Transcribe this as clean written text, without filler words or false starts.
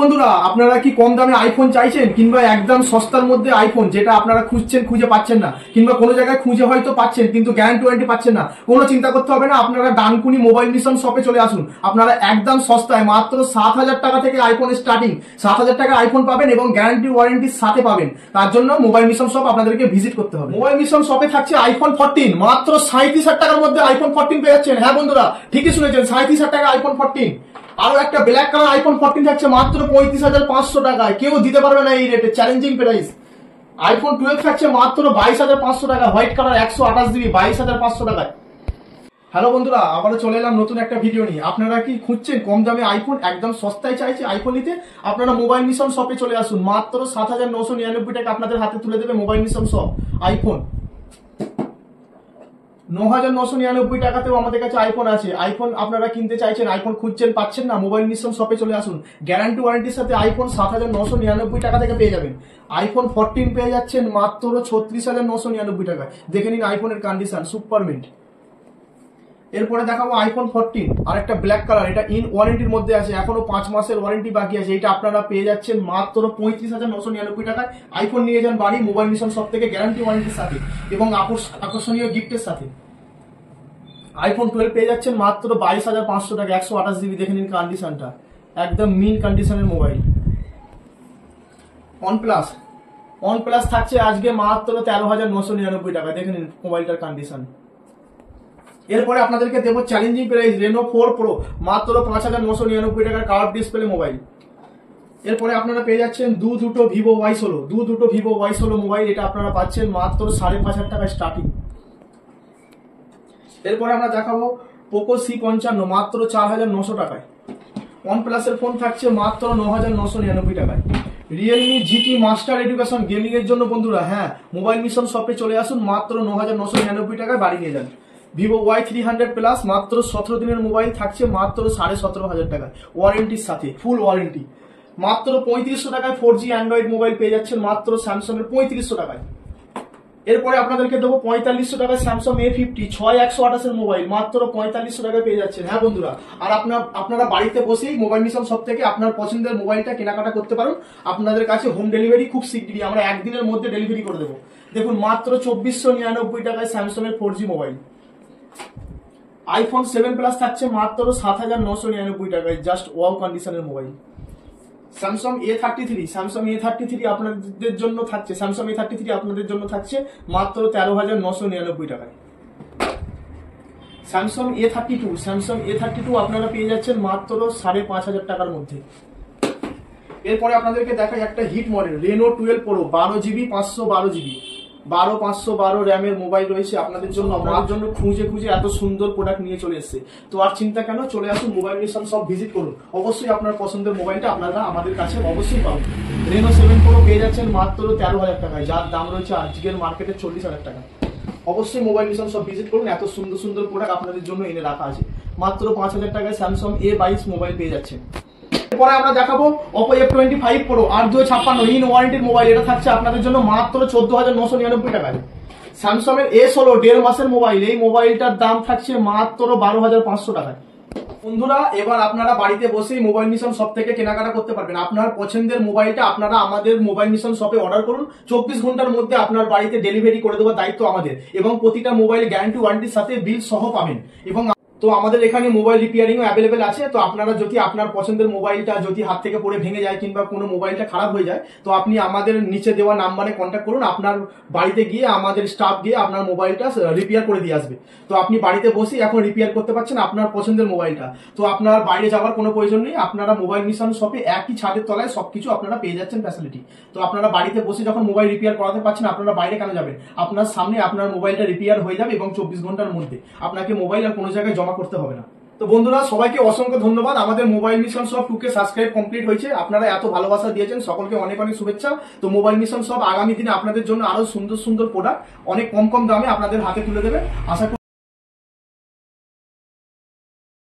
বন্ধুরা, আপনারা কি কম দামে আইফোন চাইছেন কিংবা একদম সস্তার মধ্যে আইফোন যেটা আপনারা খুঁজছেন খুঁজে পাচ্ছেন না, কিংবা কোনো জায়গায় খুঁজে হয়তো পাচ্ছেন কিন্তু গ্যারান্টি ওয়ারেন্টি পাচ্ছেন না, কোনো চিন্তা করতে হবে না। আপনারা ডানকুনি মোবাইল মিশন শপে চলে আসুন। আপনারা একদম সস্তায় মাত্র 7,000 টাকা থেকে আইফোন স্টার্টিং, 7,000 টাকা আইফোন পাবেন এবং গ্যারান্টি ওয়ারেন্টির সাথে পাবেন। তার জন্য মোবাইল মিশন শপ আপনাদেরকে ভিজিট করতে হবে। মোবাইল মিশন শপে থাকছে আইফোন 14 মাত্র 37,000 টাকার মধ্যে আইফোন 14 পেয়ে যাচ্ছেন। হ্যাঁ বন্ধুরা, ঠিকই শুনেছেন, 37,000 টাকা আইফোন 14। আরো একটা ব্ল্যাক কালার আইফোন 14 থাকছে মাত্র 35,500 টাকায়। কেউ দিতে পারবে না এই রেটে, চ্যালেঞ্জিং প্রাইস। আইফোন 12 থাকছে মাত্র 22,500 টাকা, হোয়াইট কালার 128 জিবি 22,500 টাকায়। হ্যালো বন্ধুরা, আবারও চলে এলাম নতুন একটা ভিডিও নিয়ে। আপনারা কি খুঁজছেন কম দামে আইফোন, একদম সস্তায় চাইছে আইফোন নিতে? আপনারা মোবাইল মিশন শপে চলে আসুন। মাত্র 7,999 টাকা আপনাদের হাতে তুলে দেবে মোবাইল মিশন শপ। আইফোন 9,999 টাকাতেও আমাদের কাছে আইফোন আছে। আইফোন আপনারা কিনতে চাইছেন, আইফোন খুঁজছেন পাচ্ছেন না, মোবাইল মিশন শপে চলে আসুন। গ্যারান্টি ওয়ারেন্টির সাথে আইফোন 7,999 টাকা থেকে পেয়ে যাবেন। আইফোন 14 পেয়ে যাচ্ছেন মাত্র 36,999 টাকায়। দেখে নিন আইফোনের কন্ডিশন, সুপারমিন্ট। এরপরে দেখাবো আইফোন 14, আর একটা ব্ল্যাক কালার, এটা ইন ওয়ারেন্টির মধ্যে আছে, এখনো 5 মাসের ওয়ারেন্টি বাকি আছে। এটা আপনারা পেয়ে যাচ্ছেন মাত্র 35,999 টাকায়। আইফোন নিয়ে যান বাড়ি মোবাইল মিশন শপ থেকে গ্যারান্টি ওয়ারেন্টির সাথে এবং আকর্ষণীয় গিফটের সাথে। আইফোন 12 পেয়ে যাচ্ছেন মাত্র 22,500 টাকা, 128 জিবি। দেখে নিন কন্ডিশনটা, একদম মিন কন্ডিশনের মোবাইল। OnePlus থাকছে আজকে মাত্র 13,999 টাকা। দেখে নিন মোবাইলটার কন্ডিশন। এরপরে আপনাদেরকে দেবো চ্যালেঞ্জিং প্রাইস রেনো 4 প্রো, মাত্র 5,999 টাকার কার্ভ ডিসপ্লে মোবাইল। এরপরে আপনারা পেয়ে যাচ্ছেন দুটো ভিভো Y16 মোবাইল। এটা আপনারা পাচ্ছেন মাত্র 5,500 টাকা স্টার্টিং। এরপরে আমরা দেখাবো পোকো C55 মাত্র 4,900 টাকায়। OnePlus এর ফোন থাকছে মাত্র 9,999 টাকায়। Realme GT master education gaming এর জন্য বন্ধুরা, হ্যাঁ, মোবাইল মিশন শপে চলে আসুন। মাত্র 9,999 টাকায় বাড়ি নিয়ে যান। ভিভো Y300 প্লাস মাত্র 17 দিনের মোবাইল থাকছে মাত্র 17,500 টাকায়, ওয়ারেন্টির সাথে, ফুল ওয়ারেন্টি। মাত্র 3500 টাকায় 4G অ্যান্ড্রয়েড মোবাইল পেয়ে যাচ্ছেন মাত্র স্যামসাং এর 3500 টাকায়। এরপরে আপনাদেরকে দেবো 4500 টাকায় স্যামসাং A50 6128 এর মোবাইল, মাত্র 4500 টাকায় পেয়ে যাচ্ছেন। হ্যাঁ বন্ধুরা, আর আপনারা বাড়িতে বসেই মোবাইল মিশন শপ থেকে আপনার পছন্দের মোবাইলটা কেনাকাটা করতে পারেন। আপনাদের কাছে হোম ডেলিভারি খুব শীঘ্রই, আমরা একদিনের মধ্যে ডেলিভারি করে দেবো। দেখুন মাত্র 2499 টাকায় স্যামসাং এর 4G মোবাইল। আইফোন 7 প্লাস থাকছে মাত্র 7,999 টাকায়, জাস্ট ওয়াও কন্ডিশনের মোবাইল। স্যামসাং A33 আপনাদের জন্য থাকছে মাত্র 13,999 টাকায়। স্যামসাং A32 আপনারা পেয়ে যাচ্ছেন মাত্র 5,500 টাকার মধ্যে। এরপরে আপনাদেরকে দেখাই একটা hit model Reno 12 pro, 12 GB 512 GB 512 র্যামের মোবাইল রয়েছে আপনাদের জন্য। আমার জন্য খুঁজে এত সুন্দর প্রোডাক্ট নিয়ে চলে এসেছে। তো আর চিন্তা কেন, চলে আসুন মোবাইল মিশন সব ভিজিট করুন। অবশ্যই আপনার পছন্দের মোবাইলটা আপনারা আমাদের কাছে অবশ্যই পাবেন। রেনো 7 প্রো পেয়ে যাচ্ছেন মাত্র 13,000 টাকায়, যার দাম রয়েছে আজকের মার্কেটে 40,000 টাকা। অবশ্যই মোবাইল মিশন সব ভিজিট করুন, এত সুন্দর প্রোডাক্ট আপনাদের জন্য এনে রাখা আছে। মাত্র 5,000 টাকায় স্যামসাং A22 মোবাইল পেয়ে যাচ্ছেন। এরপরে আমরা দেখাবো Oppo F25 Pro 8/256 ইন ওয়ারেন্টির মোবাইল। এটা থাকছে আপনাদের জন্য মাত্র 14,999 টাকায়। স্যামসাং এর A16 1.5 মাসের মোবাইল, এই মোবাইলটার দাম থাকছে মাত্র 12,500 টাকায়। বন্ধুরা, এবার আপনারা বাড়িতে বসেই মোবাইল মিশন শপ থেকে কেনাকাটা করতে পারবেন। আপনার পছন্দের মোবাইলটা আপনারা আমাদের মোবাইল মিশন শপে অর্ডার করুন। 24 ঘন্টার মধ্যে আপনার বাড়িতে ডেলিভারি করে দেওয়ার দায়িত্ব আমাদের এবং প্রতিটা মোবাইল গ্যারান্টি ওয়ারেন্টির সাথে বিল সহ পাবেন। এবং তো আমাদের এখানে মোবাইল রিপেয়ারিং অ্যাভেলেবেল আছে। তো আপনারা যদি আপনার পছন্দের মোবাইলটা যদি হাত থেকে পড়ে ভেঙে যায় কিংবা কোনো মোবাইলটা খারাপ হয়ে যায়, তো আপনি আমাদের নিচে দেওয়া নাম্বারে কন্ট্যাক্ট করুন। আপনার বাড়িতে গিয়ে আমাদের স্টাফ গিয়ে আপনার মোবাইলটা রিপেয়ার করে দিয়ে আসবে। তো আপনি বাড়িতে বসেই এখন রিপেয়ার করতে পারছেন আপনার পছন্দের মোবাইলটা। তো আপনার বাইরে যাওয়ার কোনো প্রয়োজন নেই। আপনারা মোবাইল মিশন শপে একই ছাদের তলায় সবকিছু আপনারা পেয়ে যাচ্ছেন ফ্যাসিলিটি। তো আপনারা বাড়িতে বসে যখন মোবাইল রিপেয়ার করাতে পারছেন, আপনারা বাইরে কেন যাবেন? আপনার সামনে আপনার মোবাইলটা রিপেয়ার হয়ে যাবে এবং 24 ঘন্টার মধ্যে আপনাকে মোবাইল আর কোনো জায়গায় জমা করতে হবে না। তো বন্ধুরা, সবাইকে অসংখ্য ধন্যবাদ। আমাদের mobile mission shop 2K subscribe complete হয়েছে। আপনারা এত ভালোবাসা দিয়েছেন, সকলকে অনেক শুভেচ্ছা। তো মোবাইল মিশন শপ আগামী দিনে আপনাদের জন্য আরো সুন্দর প্রোডাক্ট অনেক কম দামে আপনাদের হাতে তুলে দেবে। আশা